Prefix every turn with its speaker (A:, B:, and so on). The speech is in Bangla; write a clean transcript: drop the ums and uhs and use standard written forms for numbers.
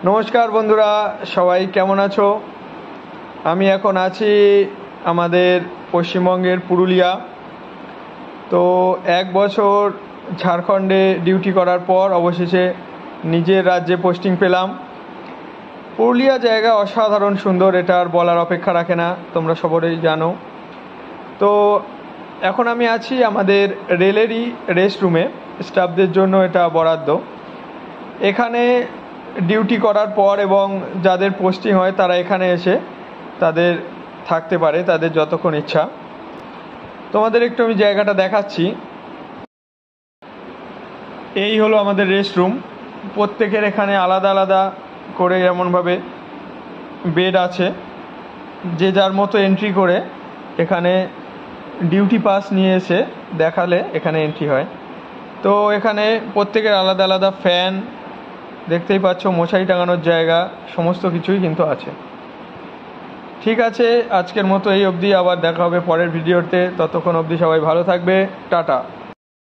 A: নমস্কার বন্ধুরা, সবাই কেমন আছো? আমি এখন আছি আমাদের পশ্চিমবঙ্গের পুরুলিয়া। তো 1 বছর ঝাড়খণ্ডে ডিউটি করার পর অবশেষে নিজের রাজ্যে পোস্টিং পেলাম। পুরুলিয়া জায়গা অসাধারণ সুন্দর, এটা আর বলার অপেক্ষা রাখে না, তোমরা সবাই জানো। তো এখন আমি আছি আমাদের রেলেরই রেস্ট রুমে, স্টাফদের জন্য এটা বরাদ্দ। এখানে ডিউটি করার পর এবং যাদের পোস্টিং হয় তারা এখানে এসে তাদের থাকতে পারে, তাদের যতক্ষণ ইচ্ছা। তোমাদের একটু আমি জায়গাটা দেখাচ্ছি। এই হলো আমাদের রেস্ট রুম। প্রত্যেকের এখানে আলাদা আলাদা করে এমনভাবে বেড আছে, যে যার মতো এন্ট্রি করে এখানে ডিউটি পাস নিয়ে এসে দেখালে এখানে এন্ট্রি হয়। তো এখানে প্রত্যেকের আলাদা আলাদা ফ্যান, দেখতেই পাচ্ছ, মশারি টাঙানোর জায়গা, সমস্ত কিছুই কিন্তু আছে। ঠিক আছে, আজকের মতো এই অবধি। আবার দেখা হবে পরের ভিডিওতে। ততক্ষণ অবধি সবাই ভালো থাকবে। টাটা।